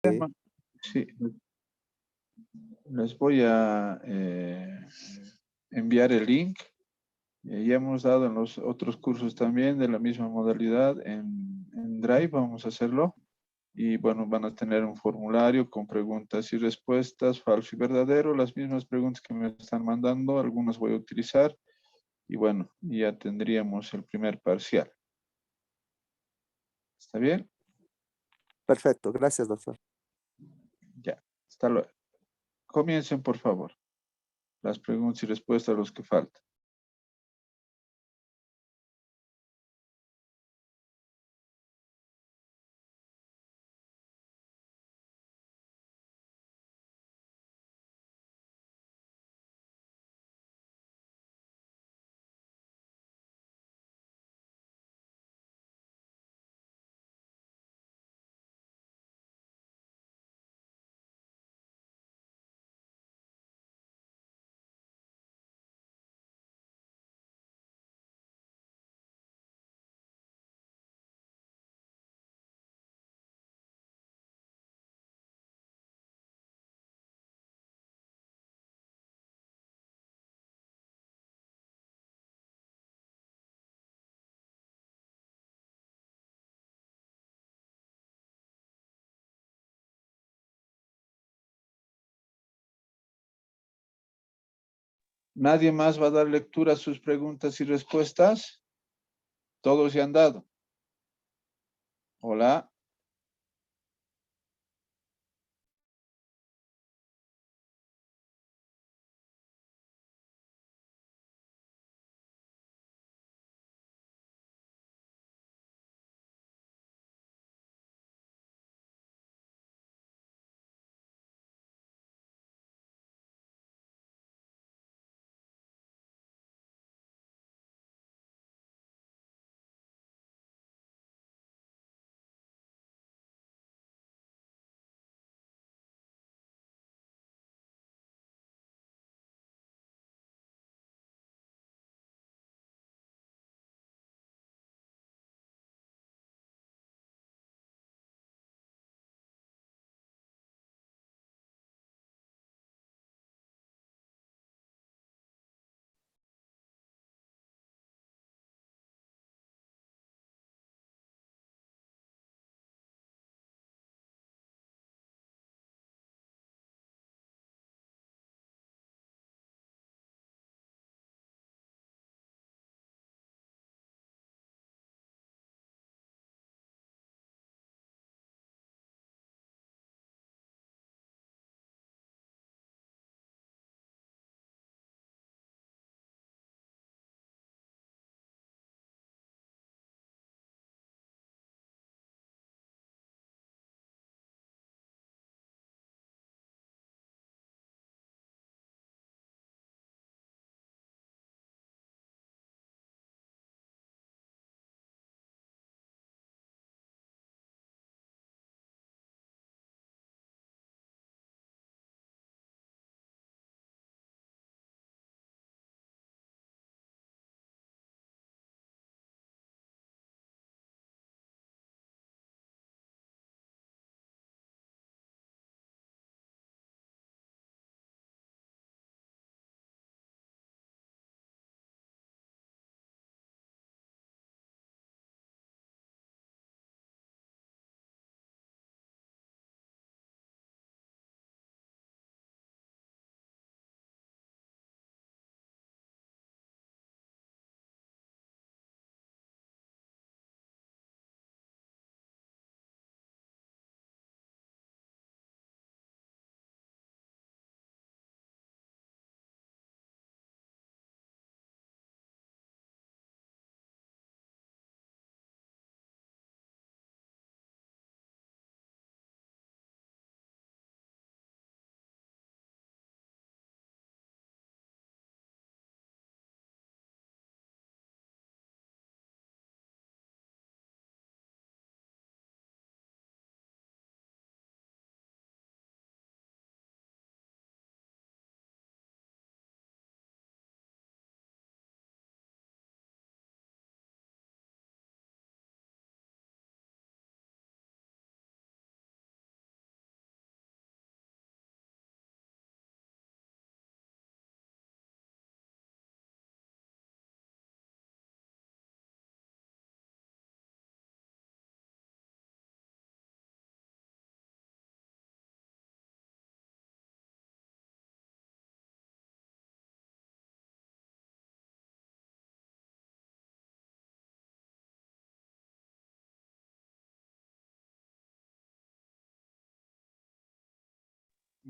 tema. Sí, les voy a enviar el link. Ya hemos dado en los otros cursos también de la misma modalidad en Drive, vamos a hacerlo. Y bueno, van a tener un formulario con preguntas y respuestas, falso y verdadero, las mismas preguntas que me están mandando, algunas voy a utilizar. Y bueno, ya tendríamos el primer parcial. ¿Está bien? Perfecto, gracias, doctor. Ya, hasta luego. Comiencen, por favor, las preguntas y respuestas a los que faltan. ¿Nadie más va a dar lectura a sus preguntas y respuestas? Todos ya han dado. Hola.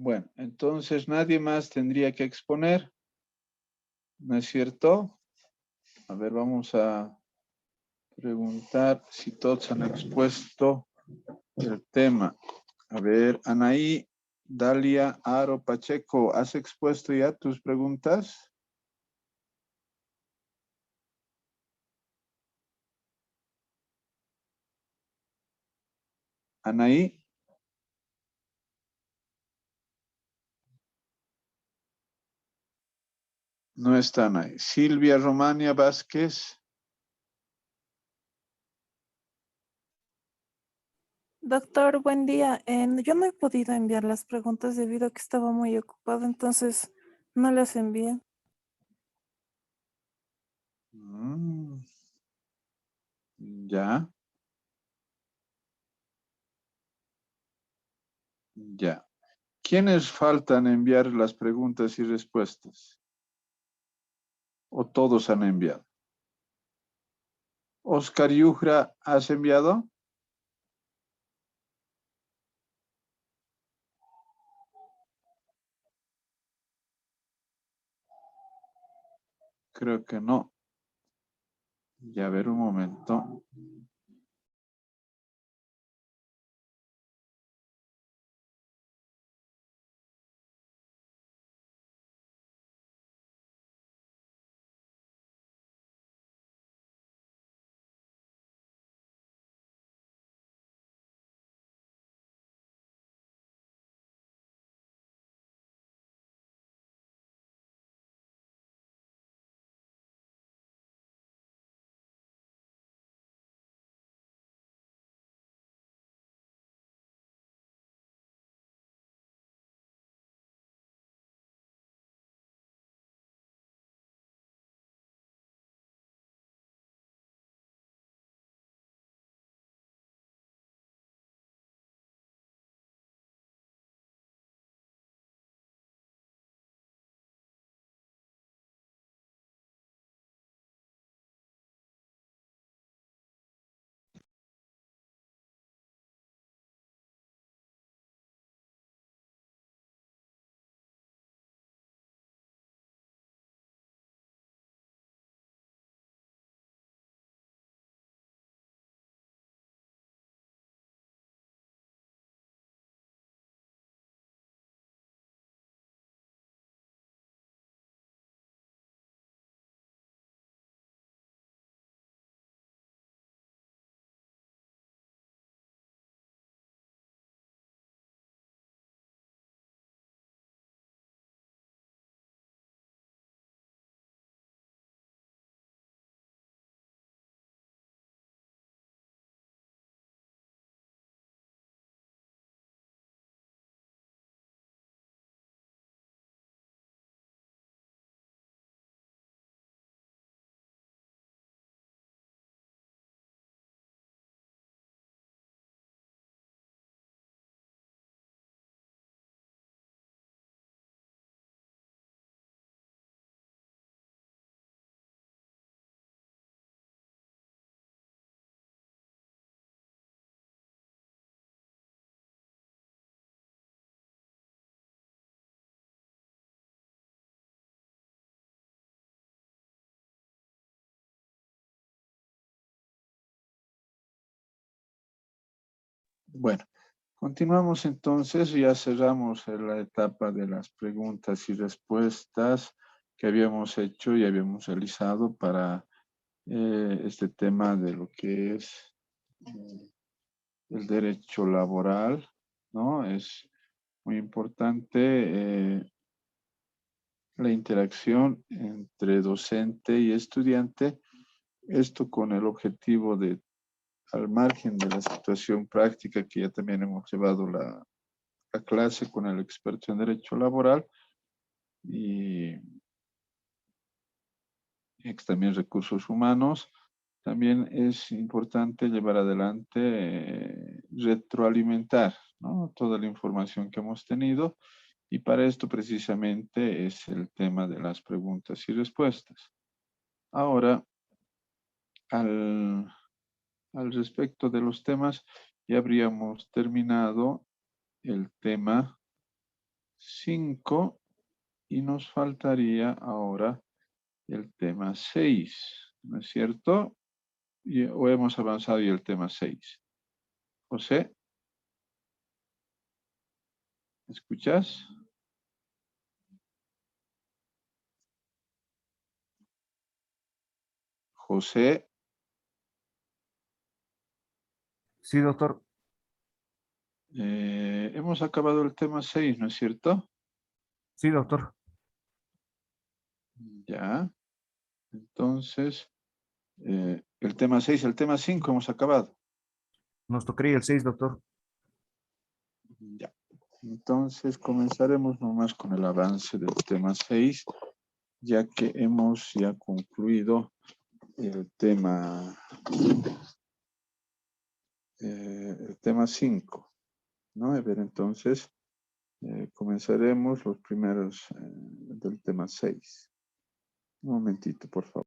Bueno, entonces nadie más tendría que exponer, ¿no es cierto? A ver, vamos a preguntar si todos han expuesto el tema. A ver, Anaí, Dalia, Aro, Pacheco, ¿has expuesto ya tus preguntas? Anaí. No están ahí. Silvia Romania Vázquez. Doctor, buen día. Yo no he podido enviar las preguntas debido a que estaba muy ocupado, entonces no las envié. Mm, ya. Ya. ¿Quiénes faltan enviar las preguntas y respuestas? ¿O todos han enviado? Oscar Yujra, ¿has enviado? Creo que no. Ya, a ver un momento. Bueno, continuamos entonces. Ya cerramos la etapa de las preguntas y respuestas que habíamos hecho y habíamos realizado para este tema de lo que es el derecho laboral, ¿no? Es muy importante la interacción entre docente y estudiante, esto con el objetivo de, al margen de la situación práctica que ya también hemos llevado la clase con el experto en derecho laboral y también recursos humanos, también es importante llevar adelante, retroalimentar, ¿no? Toda la información que hemos tenido y para esto precisamente es el tema de las preguntas y respuestas. Ahora, al respecto de los temas, ya habríamos terminado el tema 5 y nos faltaría ahora el tema 6, ¿no es cierto? ¿O hemos avanzado y el tema 6? José, ¿me escuchas? José, Sí, doctor. hemos acabado el tema 6, ¿no es cierto? Sí, doctor. Ya, entonces, el tema 6, el tema 5 hemos acabado. Nos tocaría el 6, doctor. Ya. Entonces comenzaremos nomás con el avance del tema 6, ya que hemos ya concluido el tema 5, ¿no? A ver, entonces comenzaremos los primeros del tema 6. Un momentito, por favor.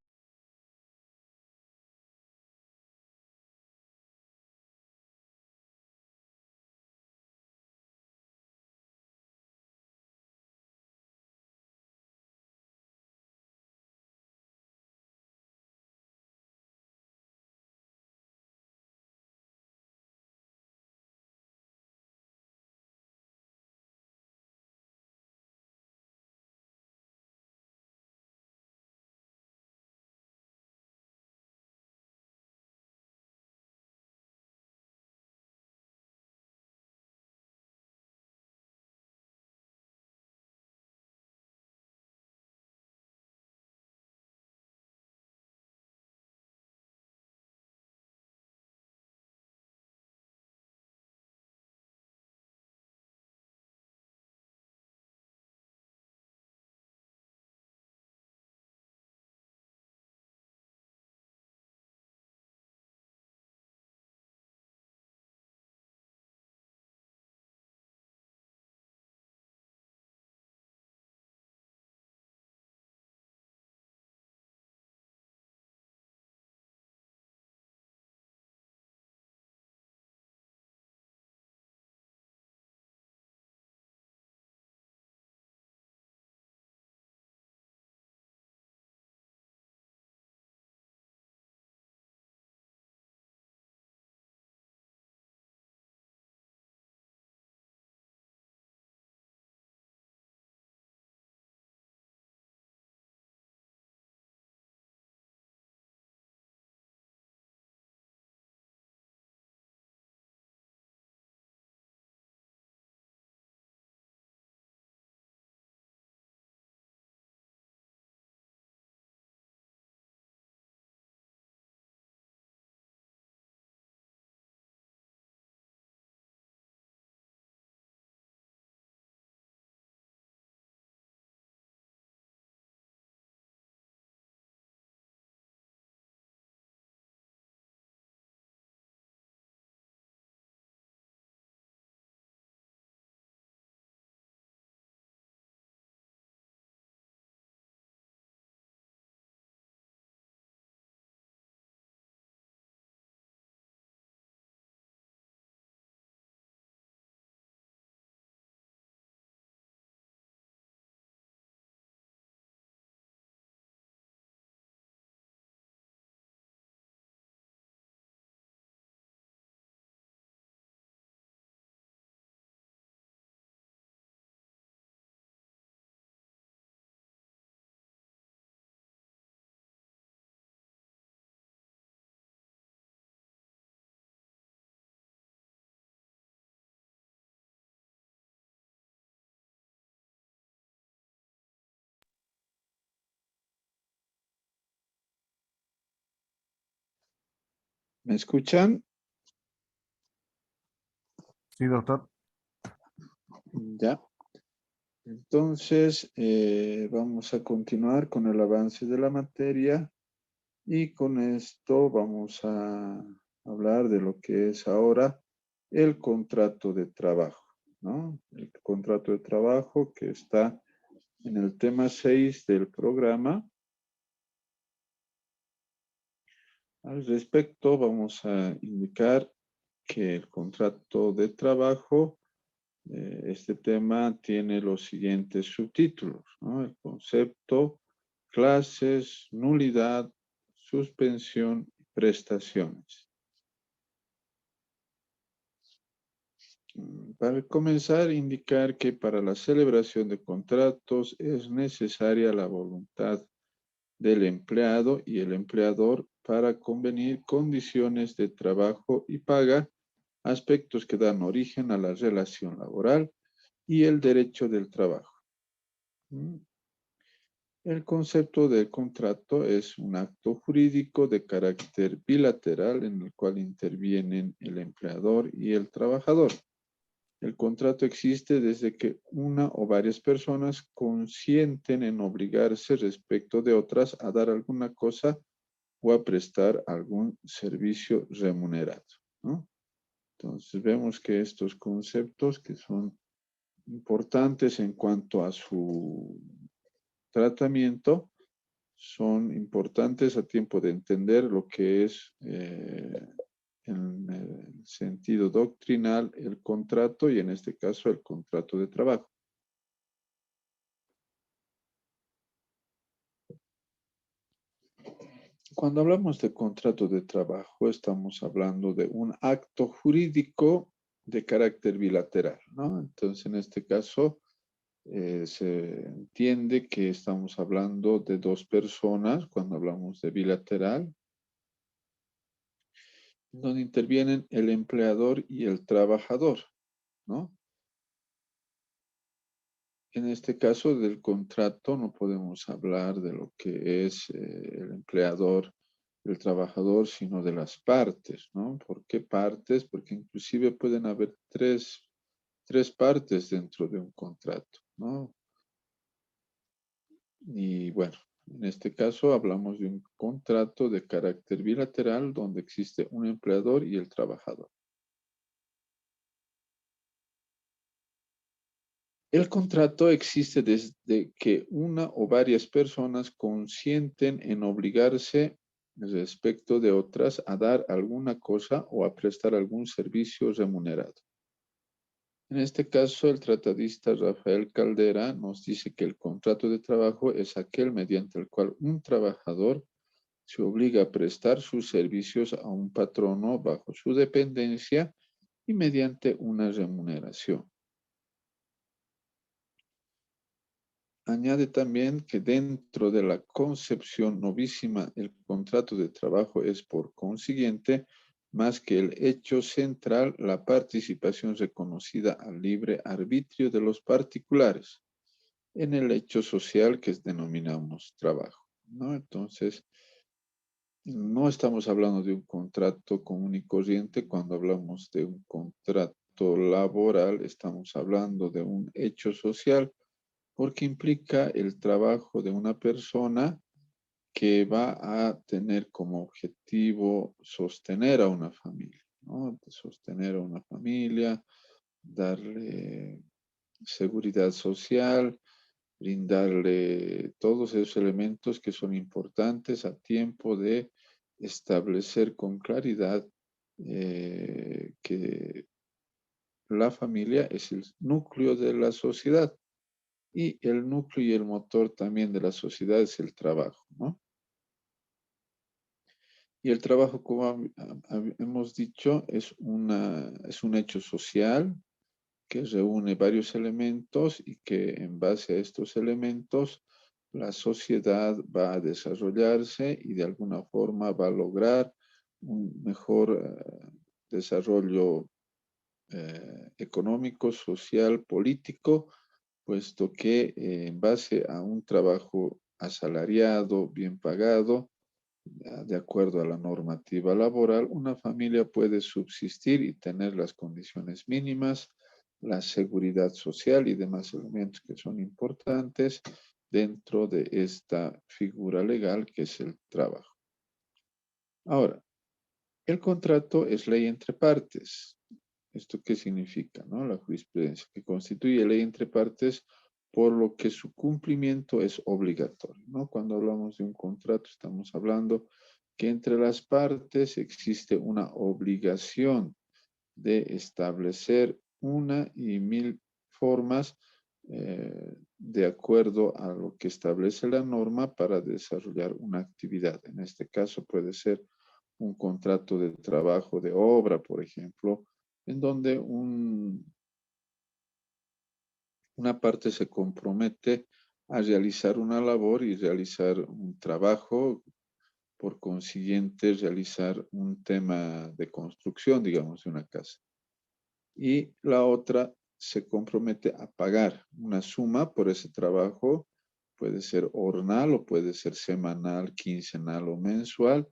¿Me escuchan? Sí, doctor. Ya. Entonces, vamos a continuar con el avance de la materia y con esto vamos a hablar de lo que es ahora el contrato de trabajo, ¿no? El contrato de trabajo que está en el tema 6 del programa. Al respecto, vamos a indicar que el contrato de trabajo este tema tiene los siguientes subtítulos, ¿no? El concepto, clases, nulidad, suspensión y prestaciones. Para comenzar, indicar que para la celebración de contratos es necesaria la voluntad del empleado y el empleador para convenir condiciones de trabajo y paga, aspectos que dan origen a la relación laboral y el derecho del trabajo. El concepto de contrato es un acto jurídico de carácter bilateral en el cual intervienen el empleador y el trabajador. El contrato existe desde que una o varias personas consienten en obligarse respecto de otras a dar alguna cosa o a prestar algún servicio remunerado, ¿no? Entonces vemos que estos conceptos que son importantes en cuanto a su tratamiento son importantes a tiempo de entender lo que es en el sentido doctrinal el contrato y en este caso el contrato de trabajo. Cuando hablamos de contrato de trabajo, estamos hablando de un acto jurídico de carácter bilateral, ¿no? Entonces, en este caso, se entiende que estamos hablando de dos personas cuando hablamos de bilateral, donde intervienen el empleador y el trabajador, ¿no? En este caso del contrato no podemos hablar de lo que es el empleador, el trabajador, sino de las partes, ¿no? ¿Por qué partes? Porque inclusive pueden haber tres partes dentro de un contrato, ¿no? Y bueno, en este caso hablamos de un contrato de carácter bilateral donde existe un empleador y el trabajador. El contrato existe desde que una o varias personas consienten en obligarse respecto de otras a dar alguna cosa o a prestar algún servicio remunerado. En este caso, el tratadista Rafael Caldera nos dice que el contrato de trabajo es aquel mediante el cual un trabajador se obliga a prestar sus servicios a un patrono bajo su dependencia y mediante una remuneración. Añade también que dentro de la concepción novísima, el contrato de trabajo es por consiguiente más que el hecho central, la participación reconocida al libre arbitrio de los particulares en el hecho social que denominamos trabajo, ¿no? Entonces, no estamos hablando de un contrato común y corriente. Cuando hablamos de un contrato laboral, estamos hablando de un hecho social porque implica el trabajo de una persona que va a tener como objetivo sostener a una familia, ¿no? Sostener a una familia, darle seguridad social, brindarle todos esos elementos que son importantes a tiempo de establecer con claridad que la familia es el núcleo de la sociedad y el núcleo y el motor también de la sociedad es el trabajo, ¿no? Y el trabajo, como hemos dicho, es un hecho social que reúne varios elementos y que en base a estos elementos la sociedad va a desarrollarse y de alguna forma va a lograr un mejor desarrollo económico, social, político, puesto que en base a un trabajo asalariado, bien pagado, de acuerdo a la normativa laboral, una familia puede subsistir y tener las condiciones mínimas, la seguridad social y demás elementos que son importantes dentro de esta figura legal que es el trabajo. Ahora, el contrato es ley entre partes. ¿Esto qué significa, no? La jurisprudencia que constituye ley entre partes por lo que su cumplimiento es obligatorio, ¿no? Cuando hablamos de un contrato estamos hablando que entre las partes existe una obligación de establecer una y mil formas de acuerdo a lo que establece la norma para desarrollar una actividad. En este caso puede ser un contrato de trabajo de obra, por ejemplo, en donde una parte se compromete a realizar una labor y realizar un trabajo, por consiguiente realizar un tema de construcción, digamos, de una casa. Y la otra se compromete a pagar una suma por ese trabajo, puede ser hornal o puede ser semanal, quincenal o mensual,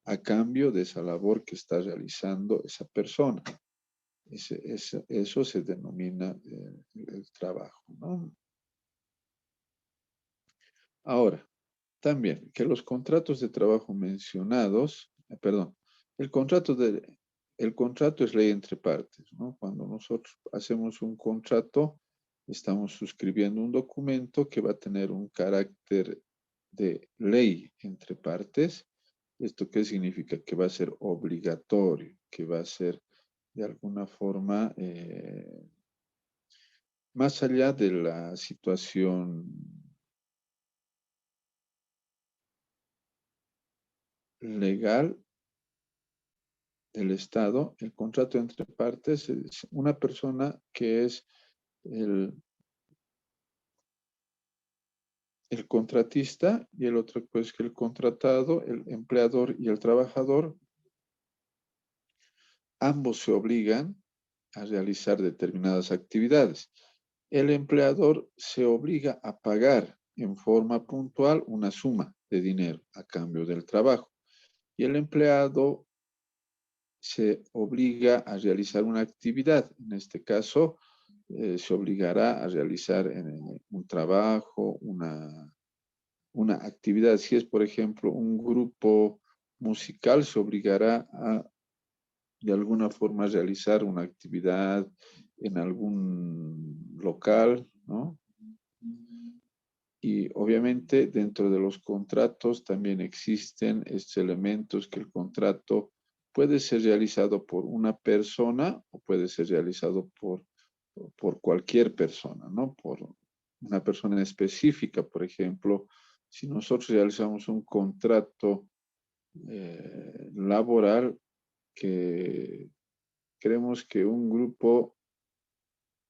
a cambio de esa labor que está realizando esa persona. Eso se denomina el trabajo, ¿no? Ahora, también que los contratos de trabajo mencionados, perdón, el contrato es ley entre partes, ¿no? Cuando nosotros hacemos un contrato, estamos suscribiendo un documento que va a tener un carácter de ley entre partes. ¿Esto qué significa? Que va a ser obligatorio, que va a ser de alguna forma más allá de la situación legal del Estado, el contrato entre partes es una persona que es el contratista y el otro pues que el contratado, el empleador y el trabajador, ambos se obligan a realizar determinadas actividades. El empleador se obliga a pagar en forma puntual una suma de dinero a cambio del trabajo y el empleado se obliga a realizar una actividad. En este caso, se obligará a realizar un trabajo, una actividad. Si es, por ejemplo, un grupo musical, se obligará a, de alguna forma, realizar una actividad en algún local, ¿no? Y obviamente dentro de los contratos también existen estos elementos que el contrato puede ser realizado por una persona o puede ser realizado por cualquier persona, ¿no? Por una persona específica, por ejemplo, si nosotros realizamos un contrato laboral que queremos que un grupo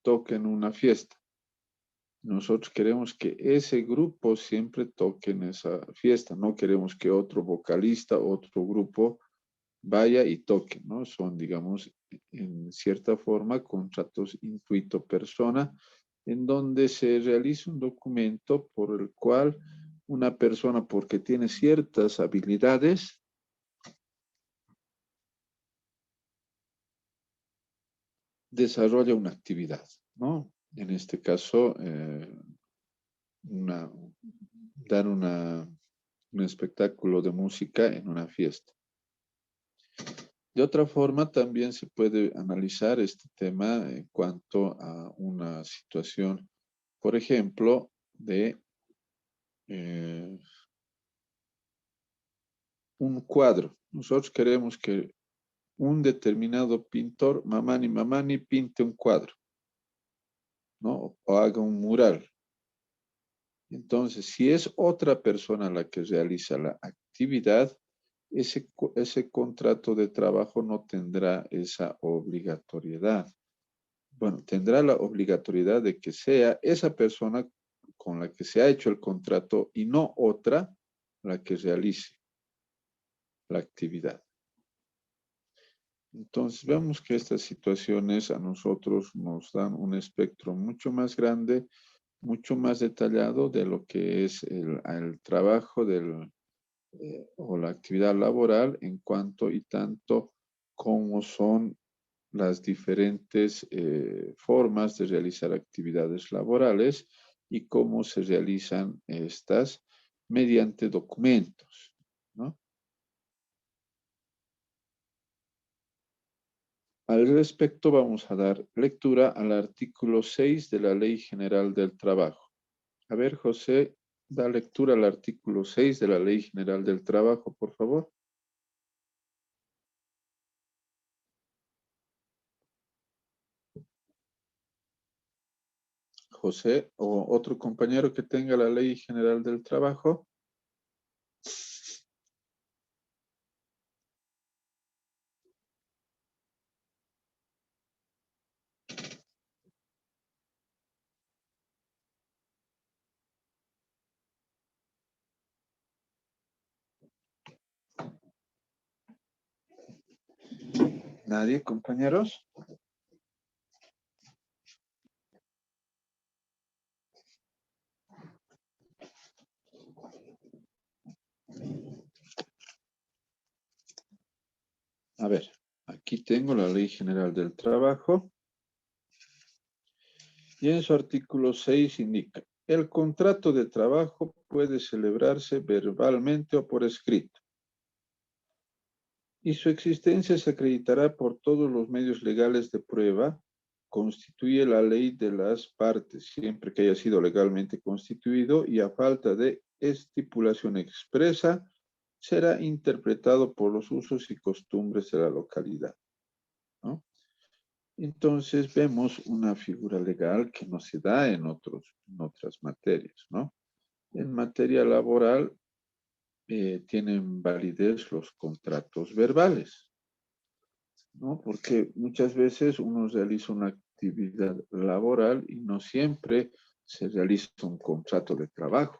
toque en una fiesta. Nosotros queremos que ese grupo siempre toque en esa fiesta, no queremos que otro vocalista, otro grupo vaya y toque, ¿no? Son, digamos, en cierta forma, contratos intuito persona, en donde se realiza un documento por el cual una persona, porque tiene ciertas habilidades, desarrolla una actividad, ¿no? En este caso, dar un espectáculo de música en una fiesta. De otra forma, también se puede analizar este tema en cuanto a una situación, por ejemplo, de un cuadro. Nosotros queremos que un determinado pintor, Mamani, pinte un cuadro, ¿no? O haga un mural. Entonces, si es otra persona la que realiza la actividad, ese contrato de trabajo no tendrá esa obligatoriedad. Bueno, tendrá la obligatoriedad de que sea esa persona con la que se ha hecho el contrato y no otra la que realice la actividad. Entonces, vemos que estas situaciones a nosotros nos dan un espectro mucho más grande, mucho más detallado de lo que es el trabajo o la actividad laboral en cuanto y tanto como son las diferentes formas de realizar actividades laborales y cómo se realizan estas mediante documentos, ¿no? Al respecto, vamos a dar lectura al artículo 6 de la Ley General del Trabajo. A ver, José, da lectura al artículo 6 de la Ley General del Trabajo, por favor. José o otro compañero que tenga la Ley General del Trabajo. ¿Nadie, compañeros? A ver, aquí tengo la Ley General del Trabajo. Y en su artículo 6 indica, el contrato de trabajo puede celebrarse verbalmente o por escrito. Y su existencia se acreditará por todos los medios legales de prueba. Constituye la ley de las partes, siempre que haya sido legalmente constituido y a falta de estipulación expresa, será interpretado por los usos y costumbres de la localidad, ¿no? Entonces vemos una figura legal que no se da en otras materias, ¿no? En materia laboral tienen validez los contratos verbales, ¿no? Porque muchas veces uno realiza una actividad laboral y no siempre se realiza un contrato de trabajo.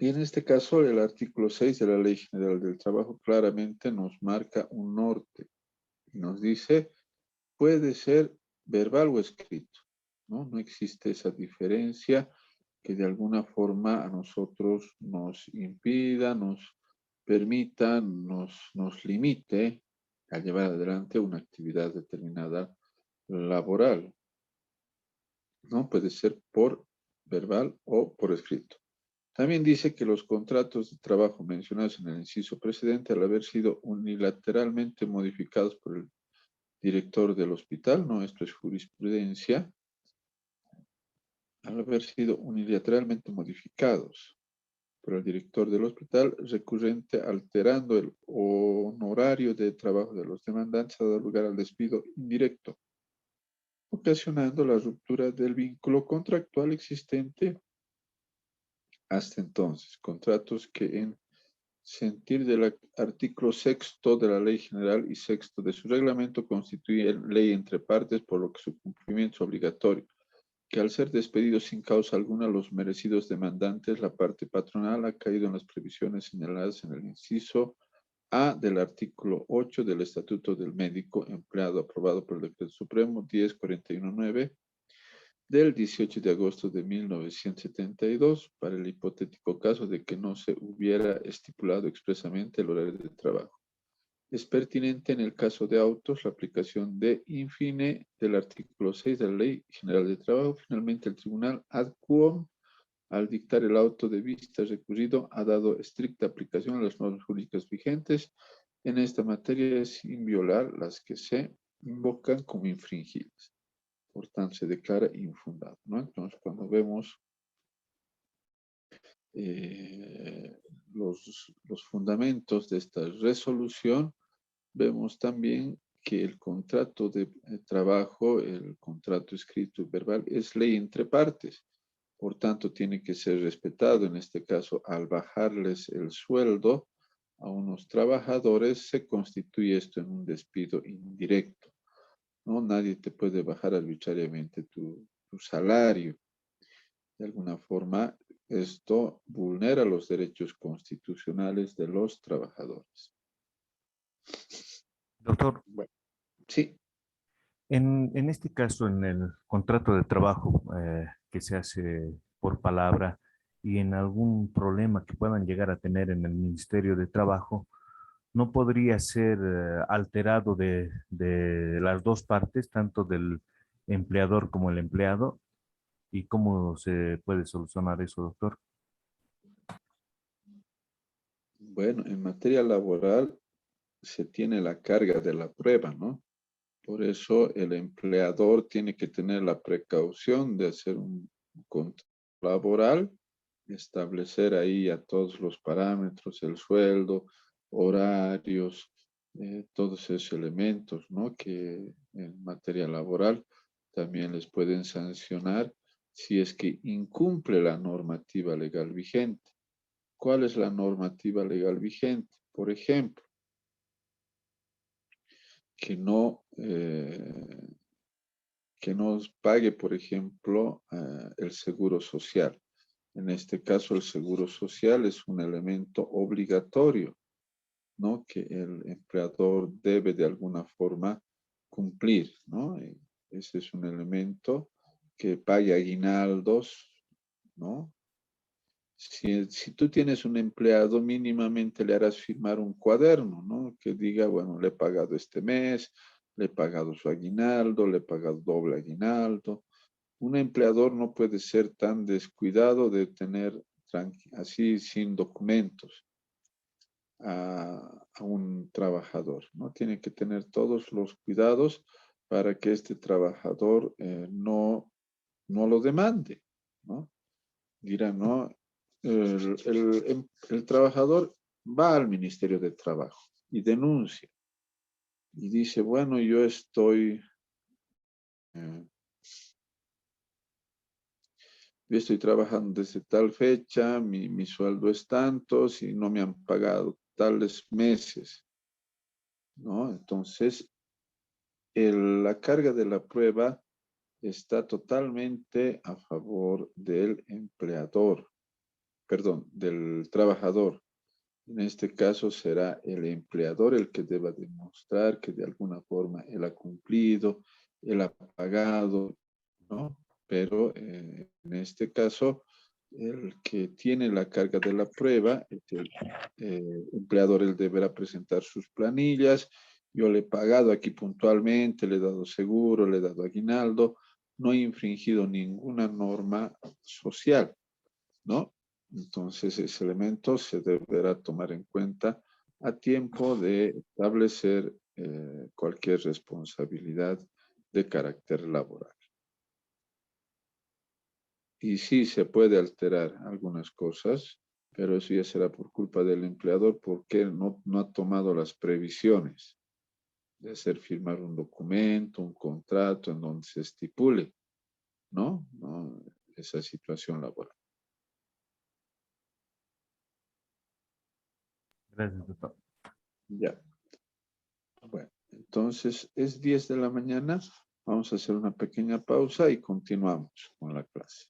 Y en este caso, el artículo 6 de la Ley General del Trabajo claramente nos marca un norte y nos dice, puede ser verbal o escrito, ¿no? No existe esa diferencia que de alguna forma a nosotros nos impida, nos permita, nos limite a llevar adelante una actividad determinada laboral, ¿no? Puede ser por verbal o por escrito. También dice que los contratos de trabajo mencionados en el inciso precedente, al haber sido unilateralmente modificados por el director del hospital, no, esto es jurisprudencia, al haber sido unilateralmente modificados por el director del hospital, recurrente alterando el honorario de trabajo de los demandantes, ha dado lugar al despido indirecto, ocasionando la ruptura del vínculo contractual existente hasta entonces. Contratos que en sentir del artículo 6º de la Ley General y 6º de su reglamento constituyen ley entre partes, por lo que su cumplimiento es obligatorio, que al ser despedidos sin causa alguna los merecidos demandantes, la parte patronal ha caído en las previsiones señaladas en el inciso A del artículo 8 del Estatuto del Médico Empleado, aprobado por el Decreto Supremo 1041-9 del 18 de agosto de 1972, para el hipotético caso de que no se hubiera estipulado expresamente el horario de trabajo. Es pertinente en el caso de autos la aplicación de infine del artículo 6 de la Ley General de Trabajo. Finalmente, el Tribunal ad quum, al dictar el auto de vista recurrido, ha dado estricta aplicación a las normas jurídicas vigentes en esta materia sin violar las que se invocan como infringibles. Por tanto, se declara infundado, ¿no? Entonces, cuando vemos los fundamentos de esta resolución, vemos también que el contrato de trabajo, el contrato escrito y verbal, es ley entre partes. Por tanto, tiene que ser respetado. En este caso, al bajarles el sueldo a unos trabajadores, se constituye esto en un despido indirecto, ¿no? Nadie te puede bajar arbitrariamente tu salario. De alguna forma, esto vulnera los derechos constitucionales de los trabajadores. Doctor, Bueno, sí. en este caso, en el contrato de trabajo que se hace por palabra y en algún problema que puedan llegar a tener en el Ministerio de Trabajo, ¿no podría ser alterado de las dos partes, tanto del empleador como el empleado? ¿Y cómo se puede solucionar eso, doctor? Bueno, en materia laboral se tiene la carga de la prueba, ¿no? Por eso el empleador tiene que tener la precaución de hacer un contrato laboral, establecer ahí a todos los parámetros, el sueldo, horarios, todos esos elementos, ¿no? Que en materia laboral también les pueden sancionar si es que incumple la normativa legal vigente. ¿Cuál es la normativa legal vigente? Por ejemplo, que no, que nos pague, por ejemplo, el seguro social. En este caso, el seguro social es un elemento obligatorio, ¿no? Que el empleador debe de alguna forma cumplir, ¿no? Ese es un elemento que pague aguinaldos, ¿no? Si tú tienes un empleado, mínimamente le harás firmar un cuaderno, ¿no? Que diga, bueno, le he pagado este mes, le he pagado su aguinaldo, le he pagado doble aguinaldo. Un empleador no puede ser tan descuidado de tener así sin documentos a un trabajador, ¿no? Tiene que tener todos los cuidados para que este trabajador no lo demande, ¿no? Dirá, no, el trabajador va al Ministerio de Trabajo y denuncia y dice, bueno, eh, yo estoy trabajando desde tal fecha, mi sueldo es tanto, si no me han pagado tales meses, ¿no? Entonces, la carga de la prueba está totalmente a favor del empleador, perdón, del trabajador. En este caso será el empleador el que deba demostrar que de alguna forma él ha cumplido, él ha pagado, ¿no? Pero en este caso, el que tiene la carga de la prueba es el empleador, él deberá presentar sus planillas. Yo le he pagado aquí puntualmente, le he dado seguro, le he dado aguinaldo, no he infringido ninguna norma social, ¿no? Entonces, ese elemento se deberá tomar en cuenta a tiempo de establecer cualquier responsabilidad de carácter laboral. Y sí se puede alterar algunas cosas, pero eso ya será por culpa del empleador porque no ha tomado las previsiones de hacer firmar un documento, un contrato en donde se estipule, ¿no? Esa situación laboral. Gracias, doctor. Ya. Bueno, entonces es 10 de la mañana. Vamos a hacer una pequeña pausa y continuamos con la clase.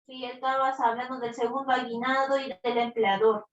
Sí, estabas hablando del segundo aguinaldo y del empleador.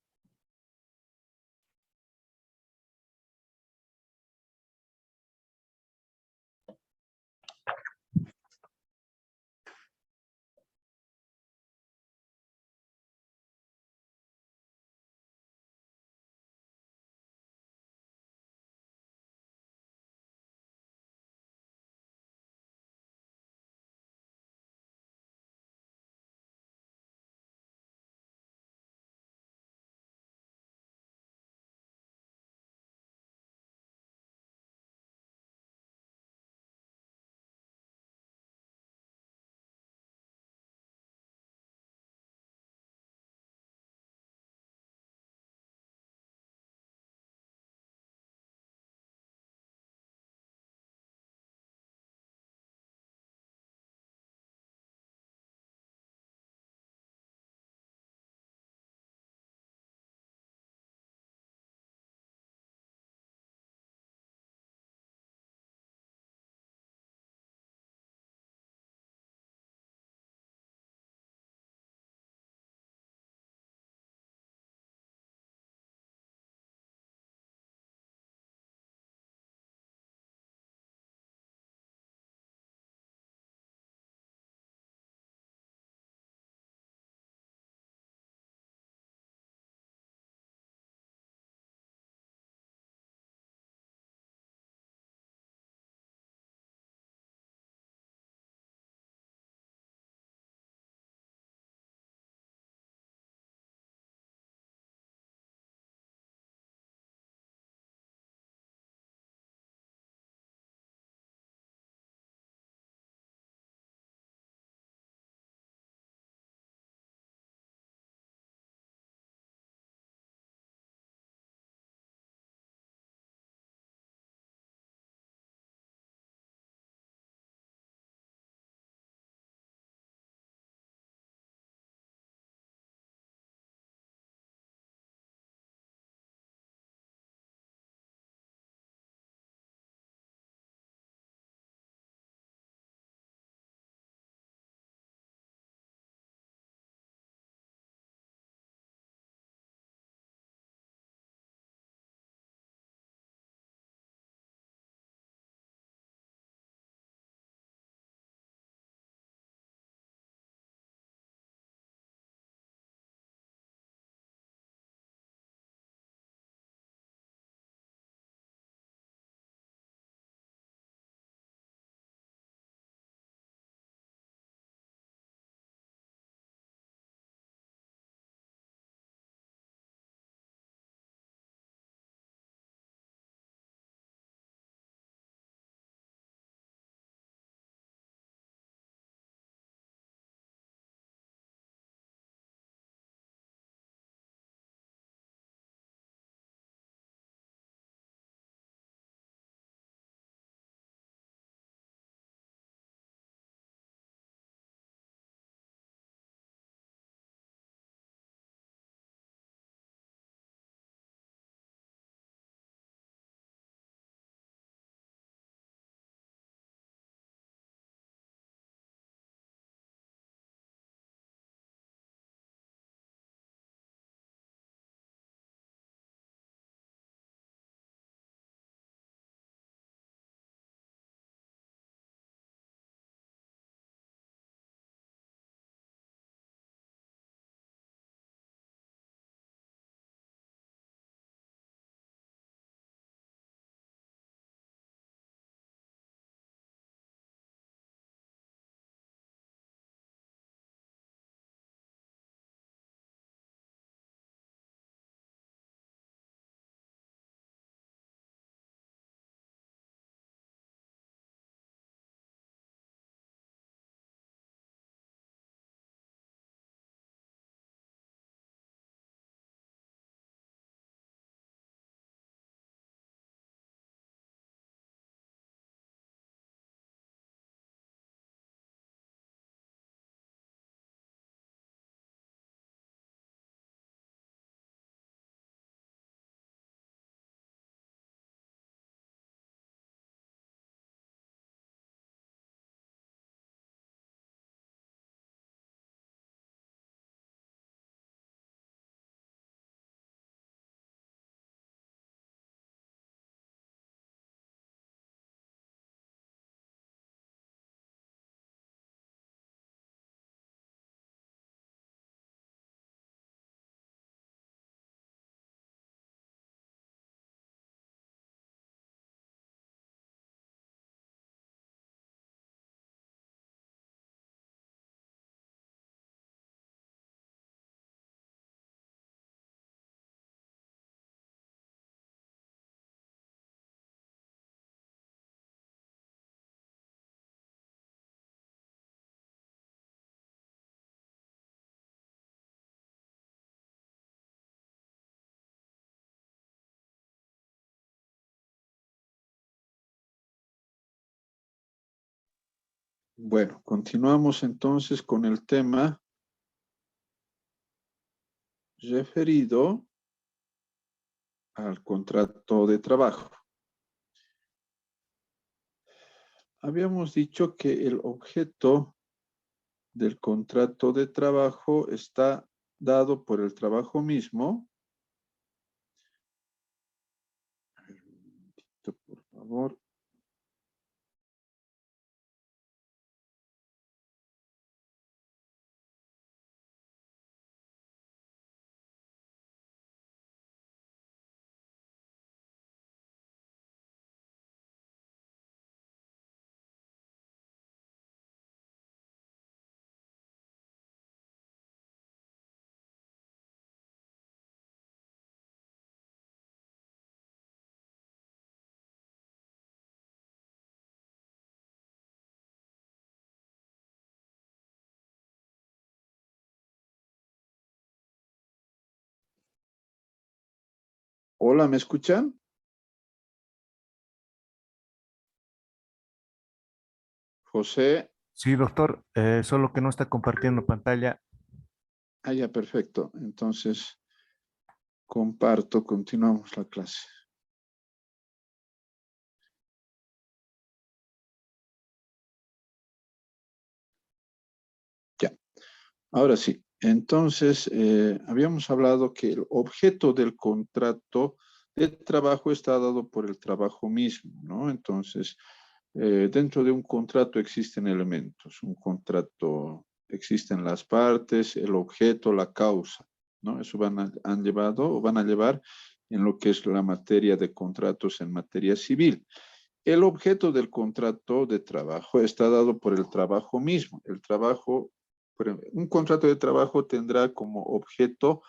Bueno, continuamos entonces con el tema referido al contrato de trabajo. Habíamos dicho que el objeto del contrato de trabajo está dado por el trabajo mismo. A ver, un momentito, por favor. Hola, ¿me escuchan? José. Sí, doctor, solo que no está compartiendo pantalla. Ah, ya, perfecto. Entonces, comparto, continuamos la clase. Ya, ahora sí. Entonces, habíamos hablado que el objeto del contrato de trabajo está dado por el trabajo mismo, ¿no? Entonces, dentro de un contrato existen elementos. Un contrato, existen las partes, el objeto, la causa, ¿no? Eso van a llevar en lo que es la materia de contratos en materia civil. El objeto del contrato de trabajo está dado por el trabajo mismo. El trabajo, un contrato de trabajo tendrá como objeto,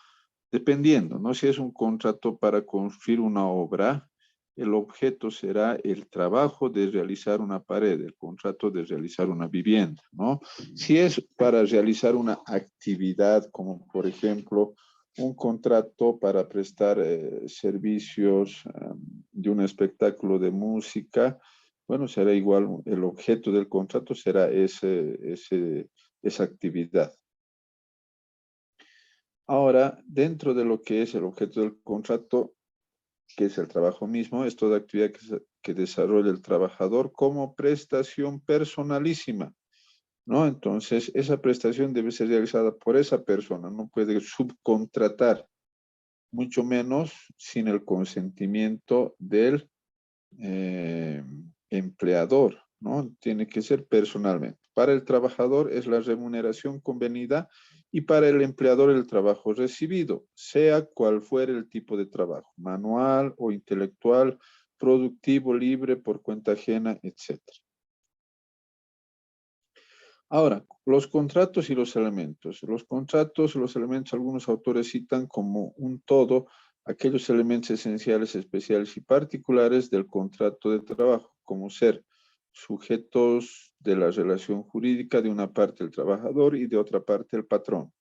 dependiendo, ¿no? Si es un contrato para construir una obra, el objeto será el trabajo de realizar una pared, el contrato de realizar una vivienda, ¿no? Si es para realizar una actividad, como por ejemplo, un contrato para prestar servicios de un espectáculo de música, bueno, será igual, el objeto del contrato será esa actividad. Ahora, dentro de lo que es el objeto del contrato, que es el trabajo mismo, es toda actividad que desarrolla el trabajador como prestación personalísima, ¿no? Entonces, esa prestación debe ser realizada por esa persona, no puede subcontratar, mucho menos sin el consentimiento del empleador, ¿no? Tiene que ser personalmente. Para el trabajador es la remuneración convenida y para el empleador el trabajo recibido, sea cual fuere el tipo de trabajo, manual o intelectual, productivo, libre, por cuenta ajena, etc. Ahora, los contratos y los elementos. Los contratos, los elementos, algunos autores citan como un todo aquellos elementos esenciales, especiales y particulares del contrato de trabajo, como ser sujetos de la relación jurídica de una parte el trabajador y de otra parte el patrón.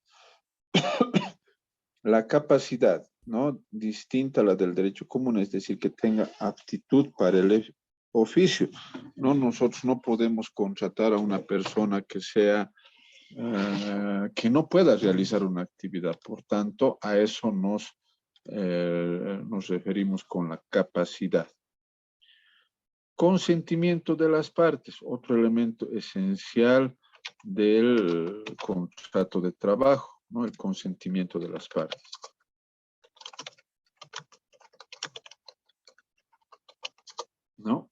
La capacidad, ¿no? Distinta a la del derecho común, es decir, que tenga aptitud para el oficio. ¿No? Nosotros no podemos contratar a una persona que sea que no pueda realizar una actividad. Por tanto, a eso nos referimos con la capacidad. Consentimiento de las partes, otro elemento esencial del contrato de trabajo, ¿no? El consentimiento de las partes. ¿No?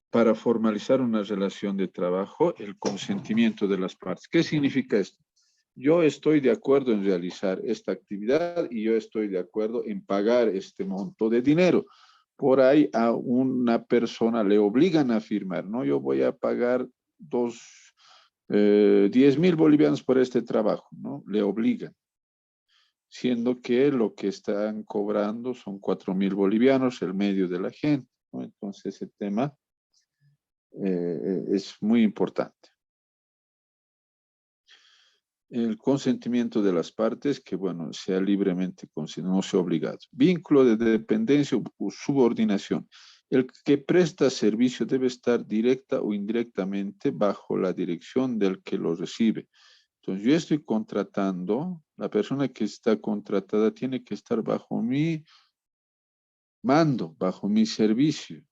Para formalizar una relación de trabajo, el consentimiento de las partes. ¿Qué significa esto? Yo estoy de acuerdo en realizar esta actividad y yo estoy de acuerdo en pagar este monto de dinero. Por ahí a una persona le obligan a firmar, ¿no? Yo voy a pagar 10.000 bolivianos por este trabajo, ¿no? Le obligan. Siendo que lo que están cobrando son 4.000 bolivianos, el medio de la gente, ¿no? Entonces ese tema es muy importante. El consentimiento de las partes, que bueno, sea libremente consentido, no sea obligado. Vínculo de dependencia o subordinación. El que presta servicio debe estar directa o indirectamente bajo la dirección del que lo recibe. Entonces, yo estoy contratando, la persona que está contratada tiene que estar bajo mi mando, bajo mi servicio,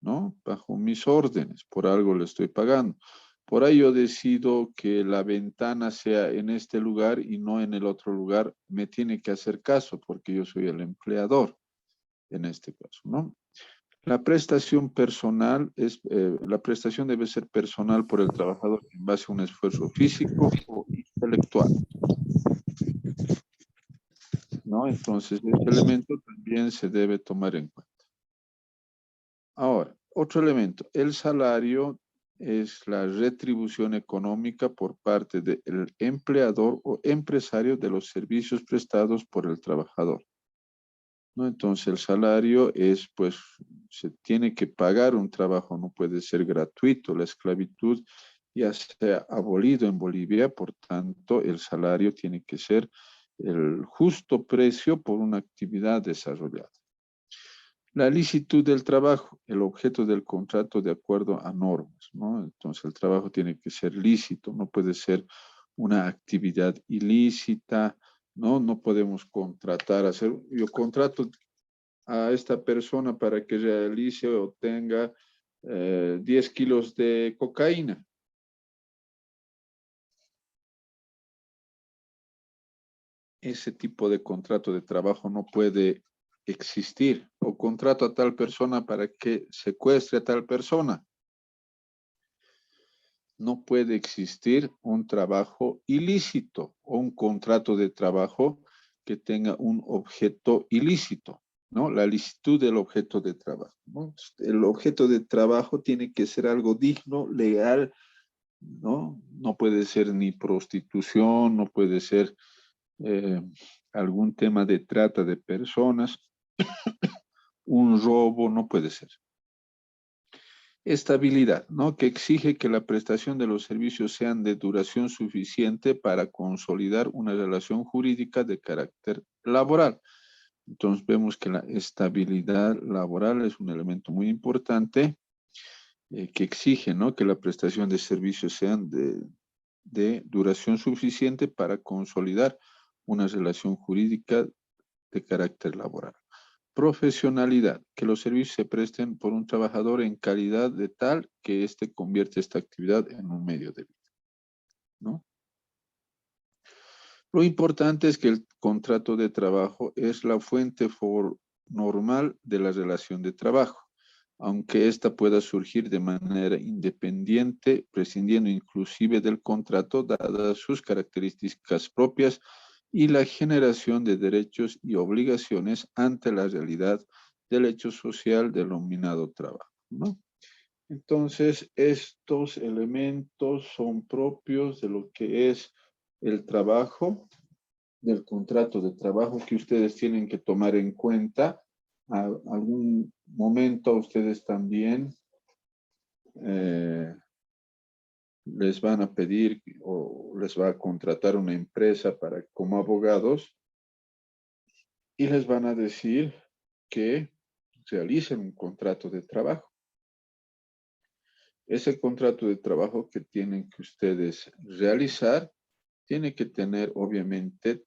¿no? Bajo mis órdenes, por algo le estoy pagando. Por ahí yo decido que la ventana sea en este lugar y no en el otro lugar, me tiene que hacer caso porque yo soy el empleador en este caso, ¿no? La prestación personal la prestación debe ser personal por el trabajador en base a un esfuerzo físico o intelectual, ¿no? Entonces, este elemento también se debe tomar en cuenta. Ahora, otro elemento, el salario es la retribución económica por parte del empleador o empresario de los servicios prestados por el trabajador, ¿no? Entonces, el salario es, pues, se tiene que pagar un trabajo, no puede ser gratuito. La esclavitud ya se ha abolido en Bolivia, por tanto, el salario tiene que ser el justo precio por una actividad desarrollada. La licitud del trabajo, el objeto del contrato de acuerdo a normas, ¿no? Entonces, el trabajo tiene que ser lícito, no puede ser una actividad ilícita, ¿no? No podemos contratar, yo contrato a esta persona para que realice o tenga 10 kilos de cocaína. Ese tipo de contrato de trabajo no puede existir. O contrato a tal persona para que secuestre a tal persona. No puede existir un trabajo ilícito o un contrato de trabajo que tenga un objeto ilícito, ¿no? La licitud del objeto de trabajo, ¿no? El objeto de trabajo tiene que ser algo digno, legal, ¿no? No puede ser ni prostitución, no puede ser algún tema de trata de personas, un robo, no puede ser. Estabilidad, ¿no? Que exige que la prestación de los servicios sean de duración suficiente para consolidar una relación jurídica de carácter laboral. Entonces vemos que la estabilidad laboral es un elemento muy importante que exige, ¿no? Que la prestación de servicios sean de duración suficiente para consolidar una relación jurídica de carácter laboral. Profesionalidad, que los servicios se presten por un trabajador en calidad de tal que éste convierte esta actividad en un medio de vida, ¿no? Lo importante es que el contrato de trabajo es la fuente normal de la relación de trabajo, aunque ésta pueda surgir de manera independiente, prescindiendo inclusive del contrato, dadas sus características propias y la generación de derechos y obligaciones ante la realidad del hecho social denominado trabajo, ¿no? Entonces, estos elementos son propios de lo que es el trabajo, del contrato de trabajo que ustedes tienen que tomar en cuenta. A algún momento ustedes también les van a pedir o les va a contratar una empresa como abogados y les van a decir que realicen un contrato de trabajo. Ese contrato de trabajo que tienen que ustedes realizar tiene que tener obviamente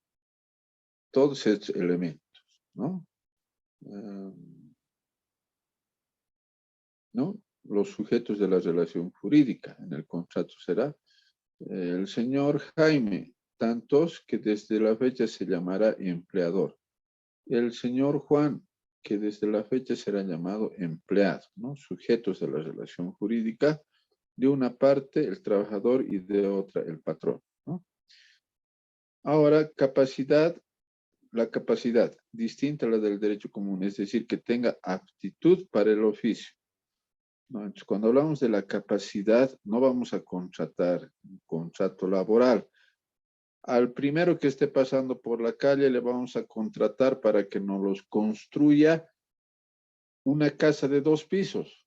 todos estos elementos, ¿no? ¿No? Los sujetos de la relación jurídica en el contrato será el señor Jaime, tantos que desde la fecha se llamará empleador. El señor Juan, que desde la fecha será llamado empleado, ¿no? Sujetos de la relación jurídica, de una parte el trabajador y de otra el patrón, ¿no? Ahora, la capacidad distinta a la del derecho común, es decir, que tenga aptitud para el oficio. ¿No? Entonces, cuando hablamos de la capacidad, no vamos a contratar un contrato laboral. Al primero que esté pasando por la calle le vamos a contratar para que nos los construya una casa de 2 pisos.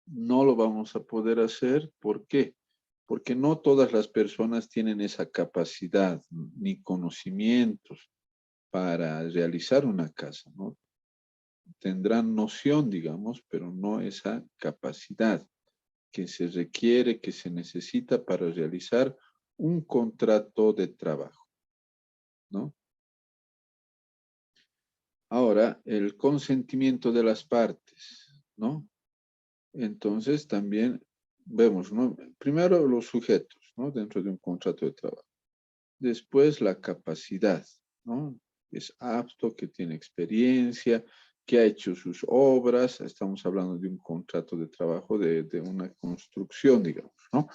No lo vamos a poder hacer. ¿Por qué? Porque no todas las personas tienen esa capacidad ni conocimientos para realizar una casa, ¿no? tendrán noción, digamos, pero no esa capacidad que se requiere, que se necesita para realizar un contrato de trabajo, ¿no? Ahora, el consentimiento de las partes, ¿no? Entonces, también vemos, ¿no? Primero los sujetos, ¿no? Dentro de un contrato de trabajo. Después, la capacidad, ¿no? Es apto, que tiene experiencia, que ha hecho sus obras. Estamos hablando de un contrato de trabajo, de una construcción, digamos, ¿no?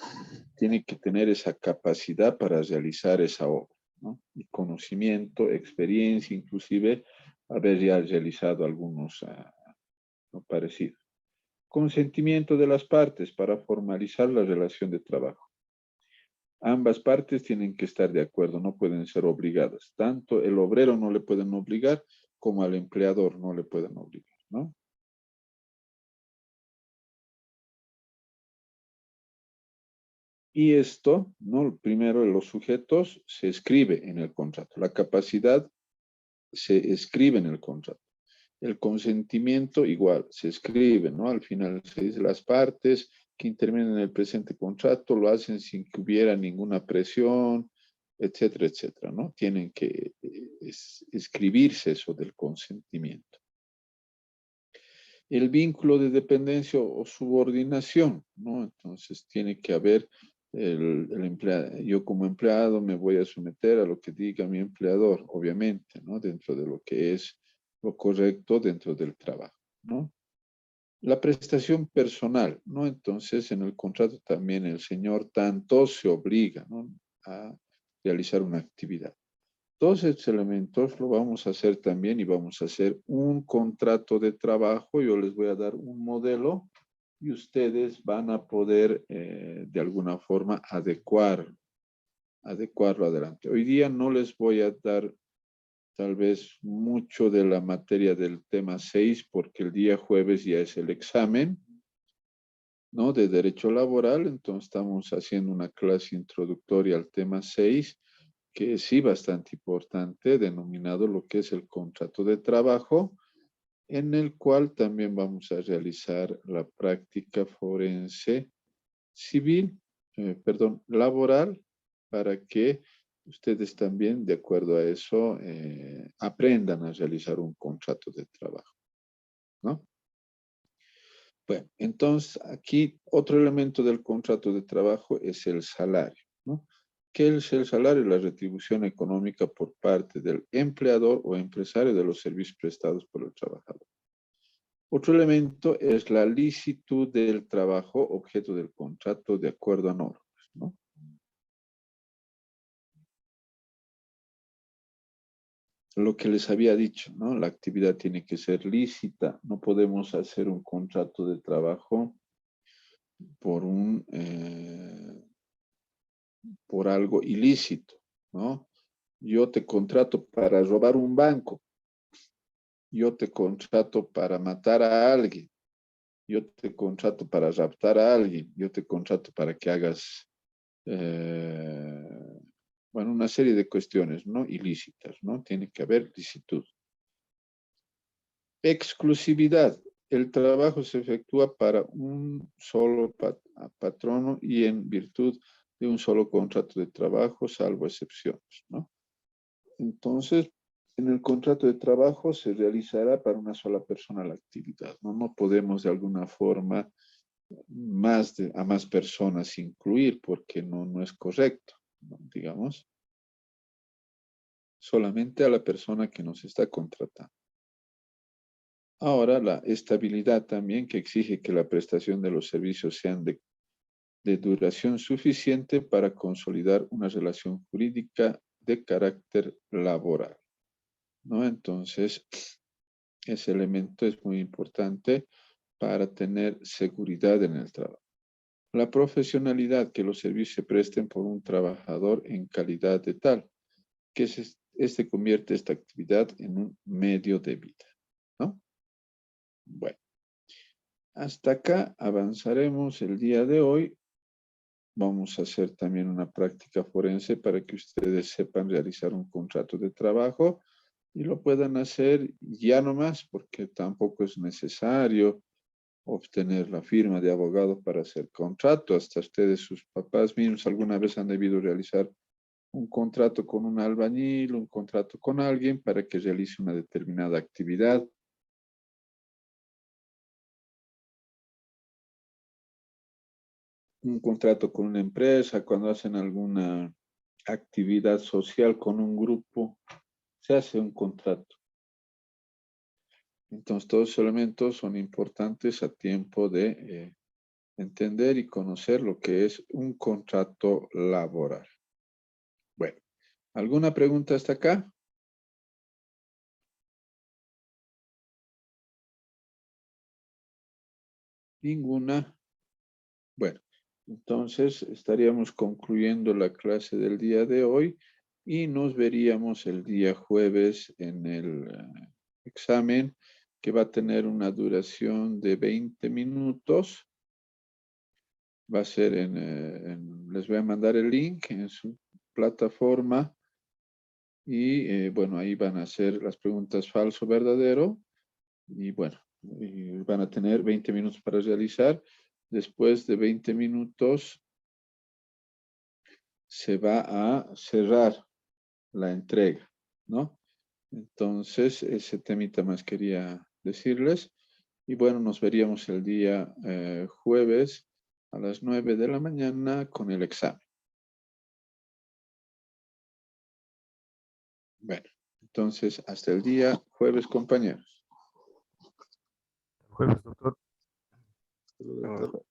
Tiene que tener esa capacidad para realizar esa obra, ¿no? Y conocimiento, experiencia, inclusive haber ya realizado algunos no parecidos. Consentimiento de las partes para formalizar la relación de trabajo. Ambas partes tienen que estar de acuerdo, no pueden ser obligadas. Tanto el obrero no le pueden obligar, como al empleador no le pueden obligar, ¿no? Y esto, ¿no? Primero los sujetos se escribe en el contrato. La capacidad se escribe en el contrato. El consentimiento igual, se escribe, ¿no? Al final se dice las partes que intervienen en el presente contrato lo hacen sin que hubiera ninguna presión, etcétera, etcétera, ¿no? Tienen que escribirse eso del consentimiento. El vínculo de dependencia o subordinación, ¿no? Entonces tiene que haber el empleado. Yo como empleado me voy a someter a lo que diga mi empleador, obviamente, ¿no? Dentro de lo que es lo correcto dentro del trabajo, ¿no? La prestación personal, ¿no? Entonces, en el contrato también el señor tanto se obliga, ¿no? A realizar una actividad. Todos estos elementos lo vamos a hacer también y vamos a hacer un contrato de trabajo. Yo les voy a dar un modelo y ustedes van a poder de alguna forma adecuarlo adelante. Hoy día no les voy a dar tal vez mucho de la materia del tema 6 porque el día jueves ya es el examen, ¿no? De derecho laboral, entonces estamos haciendo una clase introductoria al tema 6, que es sí bastante importante, denominado lo que es el contrato de trabajo, en el cual también vamos a realizar la práctica forense civil, laboral, para que ustedes también, de acuerdo a eso, aprendan a realizar un contrato de trabajo, ¿no? Bueno, entonces aquí otro elemento del contrato de trabajo es el salario, ¿no? ¿Qué es el salario? La retribución económica por parte del empleador o empresario de los servicios prestados por el trabajador. Otro elemento es la licitud del trabajo, objeto del contrato de acuerdo a normas, ¿no? Lo que les había dicho, ¿no? La actividad tiene que ser lícita. No podemos hacer un contrato de trabajo por algo ilícito, ¿no? Yo te contrato para robar un banco. Yo te contrato para matar a alguien. Yo te contrato para raptar a alguien. Yo te contrato para que hagas, bueno, una serie de cuestiones, ¿no? Ilícitas, ¿no? Tiene que haber licitud. Exclusividad. El trabajo se efectúa para un solo patrono y en virtud de un solo contrato de trabajo, salvo excepciones, ¿no? Entonces, en el contrato de trabajo se realizará para una sola persona la actividad, ¿no? No podemos de alguna forma a más personas incluir porque no es correcto, ¿no? Digamos, solamente a la persona que nos está contratando. Ahora, la estabilidad también, que exige que la prestación de los servicios sean de duración suficiente para consolidar una relación jurídica de carácter laboral, ¿no? Entonces, ese elemento es muy importante para tener seguridad en el trabajo. La profesionalidad, que los servicios se presten por un trabajador en calidad de tal, que este convierte esta actividad en un medio de vida, ¿no? Bueno, hasta acá avanzaremos el día de hoy. Vamos a hacer también una práctica forense para que ustedes sepan realizar un contrato de trabajo y lo puedan hacer ya nomás, porque tampoco es necesario obtener la firma de abogado para hacer contrato. Hasta ustedes, sus papás mismos, alguna vez han debido realizar un contrato con un albañil, un contrato con alguien para que realice una determinada actividad. Un contrato con una empresa, cuando hacen alguna actividad social con un grupo, se hace un contrato. Entonces, todos esos elementos son importantes a tiempo de entender y conocer lo que es un contrato laboral. Bueno, ¿alguna pregunta hasta acá? Ninguna. Bueno, entonces estaríamos concluyendo la clase del día de hoy y nos veríamos el día jueves en el examen, que va a tener una duración de 20 minutos. Va a ser les voy a mandar el link en su plataforma y bueno, ahí van a hacer las preguntas falso, verdadero y bueno, y van a tener 20 minutos para realizar. Después de 20 minutos se va a cerrar la entrega, ¿no? Entonces, ese temita más quería decirles. Y bueno, nos veríamos el día jueves a las 9 de la mañana con el examen. Bueno, entonces, hasta el día jueves, compañeros. Jueves, doctor. Hasta luego.